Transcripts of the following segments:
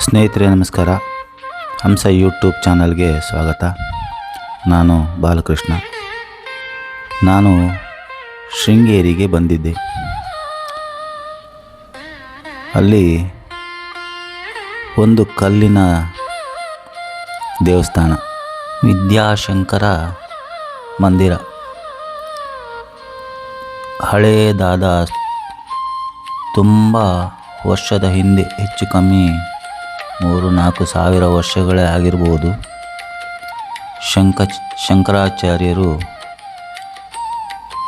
ಸ್ನೇಹಿತರೆ ನಮಸ್ಕಾರ. ಹಂಸ ಯೂಟ್ಯೂಬ್ ಚಾನಲ್ಗೆ ಸ್ವಾಗತ. ನಾನು ಬಾಲಕೃಷ್ಣ. ನಾನು ಶೃಂಗೇರಿಗೆ ಬಂದಿದ್ದೆ. ಅಲ್ಲಿ ಒಂದು ಕಲ್ಲಿನ ದೇವಸ್ಥಾನ, ವಿದ್ಯಾಶಂಕರ ಮಂದಿರ. ಹಳೆಯದಾದ, ತುಂಬ ವರ್ಷದ ಹಿಂದೆ, ಹೆಚ್ಚು ಕಮ್ಮಿ 3-4 ಸಾವಿರ ವರ್ಷಗಳೇ ಆಗಿರ್ಬೋದು, ಶಂಕರಾಚಾರ್ಯರು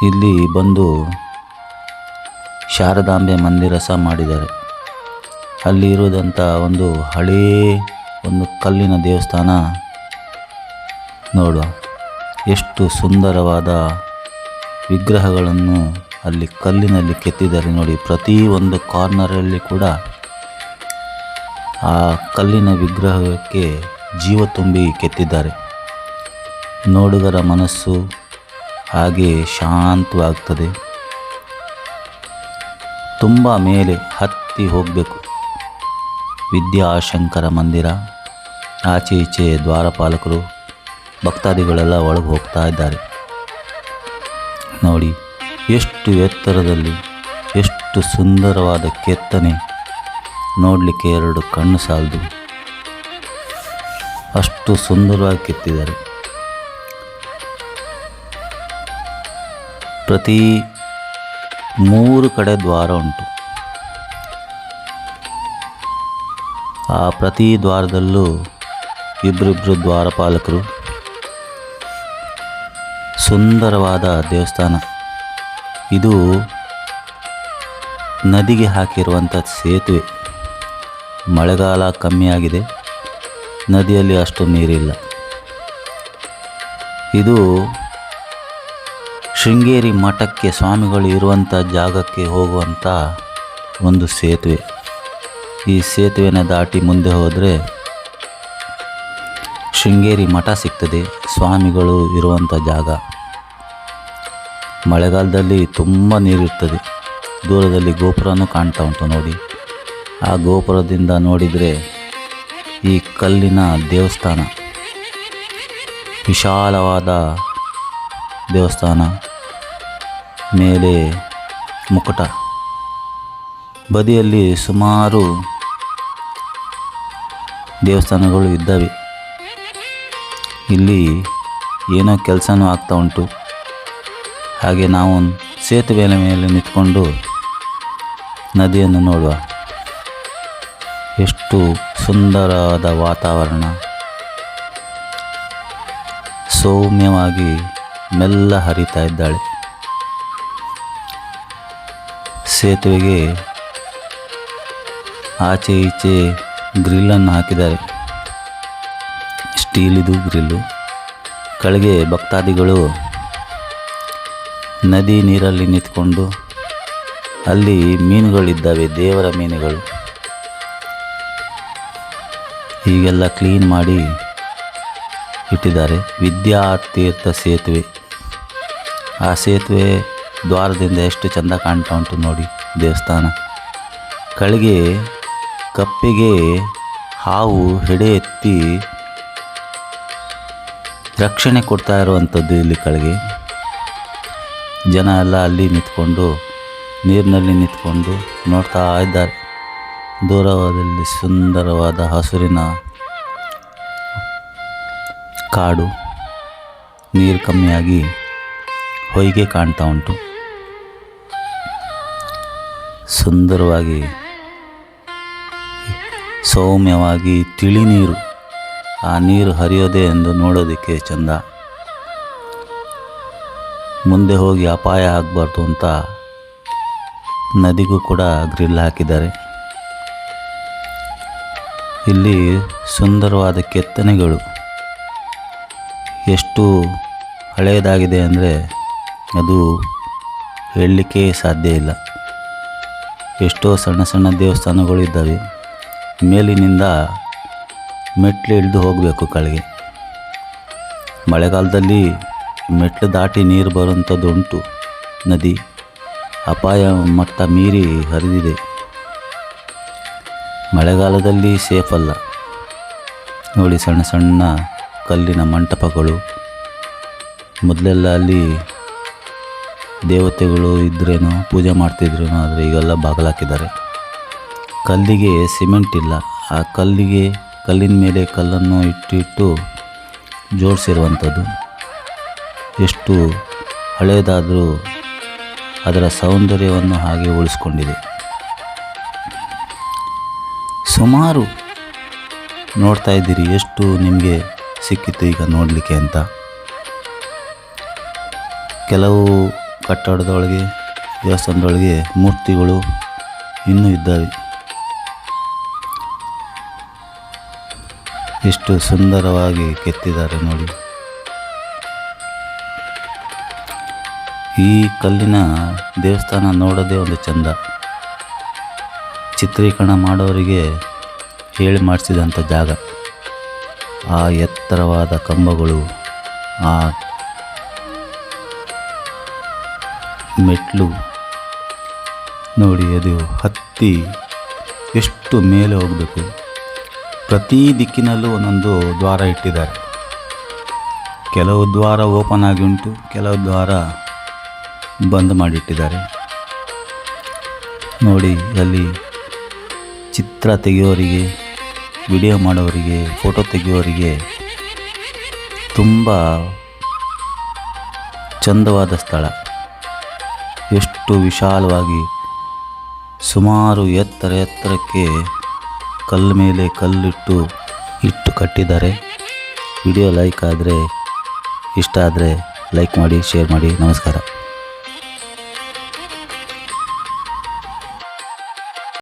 ಇಲ್ಲಿ ಬಂದು ಶಾರದಾಂಬೆ ಮಂದಿರ ಸಹ ಮಾಡಿದ್ದಾರೆ. ಅಲ್ಲಿ ಇರುವುದಂಥ ಒಂದು ಒಂದು ಕಲ್ಲಿನ ದೇವಸ್ಥಾನ ನೋಡುವ. ಎಷ್ಟು ಸುಂದರವಾದ ವಿಗ್ರಹಗಳನ್ನು ಅಲ್ಲಿ ಕಲ್ಲಿನಲ್ಲಿ ಕೆತ್ತಿದ್ದಾರೆ ನೋಡಿ. ಪ್ರತಿ ಒಂದು ಕಾರ್ನರಲ್ಲಿ ಕೂಡ ಆ ಕಲ್ಲಿನ ವಿಗ್ರಹಕ್ಕೆ ಜೀವ ತುಂಬಿ ಕೆತ್ತಿದ್ದಾರೆ. ನೋಡುಗರ ಮನಸ್ಸು ಹಾಗೆ ಶಾಂತವಾಗ್ತದೆ. ತುಂಬ ಮೇಲೆ ಹತ್ತಿ ಹೋಗಬೇಕು. ವಿದ್ಯಾಶಂಕರ ಮಂದಿರ. ಆಚೆ ಈಚೆ ದ್ವಾರಪಾಲಕರು, ಭಕ್ತಾದಿಗಳೆಲ್ಲ ಒಳಗೆ ಹೋಗ್ತಾ ಇದ್ದಾರೆ. ನೋಡಿ ಎಷ್ಟು ಎತ್ತರದಲ್ಲಿ, ಎಷ್ಟು ಸುಂದರವಾದ ಕೆತ್ತನೆ. ನೋಡಲಿಕ್ಕೆ 2 ಕಣ್ಣು ಸಾಲದು, ಅಷ್ಟು ಸುಂದರವಾಗಿ ಕೆತ್ತಿದ್ದಾರೆ. ಪ್ರತಿ 3 ಕಡೆ ದ್ವಾರ ಉಂಟು. ಆ ಪ್ರತಿ ದ್ವಾರದಲ್ಲೂ ಇಬ್ಬರಿಬ್ಬರು ದ್ವಾರಪಾಲಕರು. ಸುಂದರವಾದ ದೇವಸ್ಥಾನ. ಇದು ನದಿಗೆ ಹಾಕಿರುವಂಥ ಸೇತುವೆ. ಮಳೆಗಾಲ ಕಮ್ಮಿಯಾಗಿದೆ, ನದಿಯಲ್ಲಿ ಅಷ್ಟು ನೀರಿಲ್ಲ. ಇದು ಶೃಂಗೇರಿ ಮಠಕ್ಕೆ, ಸ್ವಾಮಿಗಳು ಇರುವಂಥ ಜಾಗಕ್ಕೆ ಹೋಗುವಂಥ ಒಂದು ಸೇತುವೆ. ಈ ಸೇತುವೆನ ದಾಟಿ ಮುಂದೆ ಹೋದರೆ ಶೃಂಗೇರಿ ಮಠ ಸಿಗ್ತದೆ, ಸ್ವಾಮಿಗಳು ಇರುವಂಥ ಜಾಗ. ಮಳೆಗಾಲದಲ್ಲಿ ತುಂಬ ನೀರಿರ್ತದೆ. ದೂರದಲ್ಲಿ ಗೋಪುರನೂ ಕಾಣ್ತಾ ಉಂಟು ನೋಡಿ. ಆ ಗೋಪುರದಿಂದ ನೋಡಿದರೆ ಈ ಕಲ್ಲಿನ ದೇವಸ್ಥಾನ, ವಿಶಾಲವಾದ ದೇವಸ್ಥಾನ. ಮೇಲೆ ಮುಕುಟ, ಬದಿಯಲ್ಲಿ ಸುಮಾರು ದೇವಸ್ಥಾನಗಳು ಇದ್ದಾವೆ. ಇಲ್ಲಿ ಏನೋ ಕೆಲಸನೂ ಆಗ್ತಾ ಉಂಟು. ಹಾಗೆ ನಾವು ಸೇತುವೆಯ ಮೇಲೆ ನಿಂತ್ಕೊಂಡು ನದಿಯನ್ನು ನೋಡುವ. ಎಷ್ಟು ಸುಂದರವಾದ ವಾತಾವರಣ. ಸೌಮ್ಯವಾಗಿ ಮೆಲ್ಲ ಹರಿತಾ ಇದ್ದಾಳೆ. ಸೇತುವೆಗೆ ಆಚೆ ಈಚೆ ಗ್ರಿಲ್ಲನ್ನು ಹಾಕಿದ್ದಾರೆ. ಸ್ಟೀಲಿದು ಗ್ರಿಲ್ಲು. ಕೆಳಗೆ ಭಕ್ತಾದಿಗಳು ನದಿ ನೀರಲ್ಲಿ ನಿಂತ್ಕೊಂಡು, ಅಲ್ಲಿ ಮೀನುಗಳಿದ್ದಾವೆ, ದೇವರ ಮೀನುಗಳು. ಹೀಗೆಲ್ಲ ಕ್ಲೀನ್ ಮಾಡಿ ಇಟ್ಟಿದ್ದಾರೆ. ವಿದ್ಯಾತೀರ್ಥ ಸೇತುವೆ. ಆ ಸೇತುವೆ ದ್ವಾರದಿಂದ ಎಷ್ಟು ಚೆಂದ ಕಾಣ್ತಾ ಉಂಟು ನೋಡಿ ದೇವಸ್ಥಾನ. ಕೆಳಗೆ ಕಪ್ಪೆಗೆ ಹಾವು ಹೆಡೆ ಎತ್ತಿ ರಕ್ಷಣೆ ಕೊಡ್ತಾ ಇರುವಂಥದ್ದು. ಇಲ್ಲಿ ಕೆಳಗೆ ಜನ ಎಲ್ಲ ಅಲ್ಲಿ ನಿಂತ್ಕೊಂಡು, ನೀರಿನಲ್ಲಿ ನಿಂತ್ಕೊಂಡು ನೋಡ್ತಾ ಇದ್ದಾರೆ. ದೂರದಲ್ಲಿ ಸುಂದರವಾದ ಹಸುರಿನ ಕಾಡು. ನೀರು ಕಮ್ಮಿಯಾಗಿ ಹೊಯ್ಗೆ ಕಾಣ್ತಾ ಉಂಟು. ಸುಂದರವಾಗಿ, ಸೌಮ್ಯವಾಗಿ ತಿಳಿ ನೀರು. ಆ ನೀರು ಹರಿಯೋದೇ ಎಂದು ನೋಡೋದಕ್ಕೆ ಚೆಂದ. ಮುಂದೆ ಹೋಗಿ ಅಪಾಯ ಆಗಬಾರ್ದು ಅಂತ ನದಿಗೂ ಕೂಡ ಗ್ರಿಲ್ ಹಾಕಿದ್ದಾರೆ. ಇಲ್ಲಿ ಸುಂದರವಾದ ಕೆತ್ತನೆಗಳು. ಎಷ್ಟು ಹಳೆಯದಾಗಿದೆ ಅಂದರೆ ಅದು ಹೇಳಲಿಕ್ಕೆ ಸಾಧ್ಯ ಇಲ್ಲ. ಎಷ್ಟೋ ಸಣ್ಣ ಸಣ್ಣ ದೇವಸ್ಥಾನಗಳು ಇದ್ದಾವೆ. ಮೇಲಿನಿಂದ ಮೆಟ್ಲು ಇಳಿದು ಹೋಗಬೇಕು ಕೆಳಗೆ. ಮಳೆಗಾಲದಲ್ಲಿ ಮೆಟ್ಲು ದಾಟಿ ನೀರು ಬರುವಂಥದ್ದು ಉಂಟು. ನದಿ ಅಪಾಯ ಮಟ್ಟ ಮೀರಿ ಹರಿದಿದೆ. ಮಳೆಗಾಲದಲ್ಲಿ ಸೇಫ್ ಅಲ್ಲ. ನೋಡಿ, ಸಣ್ಣ ಸಣ್ಣ ಕಲ್ಲಿನ ಮಂಟಪಗಳು. ಮೊದಲೆಲ್ಲ ಅಲ್ಲಿ ದೇವತೆಗಳು ಇದ್ರೇನೋ ಪೂಜೆ ಮಾಡ್ತಿದ್ರೇನೋ, ಆದರೆ ಈಗೆಲ್ಲ ಬಾಗಿಲಾಕಿದ್ದಾರೆ. ಕಲ್ಲಿಗೆ ಸಿಮೆಂಟ್ ಇಲ್ಲ. ಆ ಕಲ್ಲಿನ ಮೇಲೆ ಕಲ್ಲನ್ನು ಇಟ್ಟು ಜೋಡಿಸಿರುವಂಥದ್ದು. ಎಷ್ಟು ಹಳೆಯದಾದರೂ ಅದರ ಸೌಂದರ್ಯವನ್ನು ಹಾಗೆ ಉಳಿಸ್ಕೊಂಡಿದೆ. ಸುಮಾರು ನೋಡ್ತಾ ಇದ್ದೀರಿ, ಎಷ್ಟು ನಿಮಗೆ ಸಿಕ್ಕಿತ್ತು ಈಗ ನೋಡಲಿಕ್ಕೆ ಅಂತ. ಕೆಲವು ಕಟ್ಟಡದೊಳಗೆ, ದೇವಸ್ಥಾನದೊಳಗೆ ಮೂರ್ತಿಗಳು ಇನ್ನೂ ಇದ್ದಾವೆ. ಎಷ್ಟು ಸುಂದರವಾಗಿ ಕೆತ್ತಿದ್ದಾರೆ ನೋಡಿ. ಈ ಕಲ್ಲಿನ ದೇವಸ್ಥಾನ ನೋಡೋದೇ ಒಂದು ಚಂದ. ಚಿತ್ರೀಕರಣ ಮಾಡೋರಿಗೆ ಹೇಳಿ ಮಾಡಿಸಿದಂಥ ಜಾಗ. ಆ ಎತ್ತರವಾದ ಕಂಬಗಳು, ಆ ಮೆಟ್ಲು ನೋಡಿ, ಅದು ಹತ್ತಿ ಎಷ್ಟು ಮೇಲೆ ಹೋಗಬೇಕು. ಪ್ರತಿ ದಿಕ್ಕಿನಲ್ಲೂ ಒಂದೊಂದು ದ್ವಾರ ಇಟ್ಟಿದ್ದಾರೆ. ಕೆಲವು ದ್ವಾರ ಓಪನ್ ಆಗಿ ಉಂಟು, ಕೆಲವು ದ್ವಾರ ಬಂದ್ ಮಾಡಿಟ್ಟಿದ್ದಾರೆ. ನೋಡಿ, ಅಲ್ಲಿ ಚಿತ್ರ ತೆಗೆಯೋರಿಗೆ, ವಿಡಿಯೋ ಮಾಡೋರಿಗೆ, ಫೋಟೋ ತೆಗೆಯೋರಿಗೆ ತುಂಬ ಚಂದವಾದ ಸ್ಥಳ. ಎಷ್ಟು ವಿಶಾಲವಾಗಿ, ಸುಮಾರು ಎತ್ತರಕ್ಕೆ ಕಲ್ಲು ಮೇಲೆ ಕಲ್ಲಿಟ್ಟು ಕಟ್ಟಿದ್ದಾರೆ. ವಿಡಿಯೋ ಇಷ್ಟ ಆದರೆ ಲೈಕ್ ಮಾಡಿ, ಶೇರ್ ಮಾಡಿ. ನಮಸ್ಕಾರ.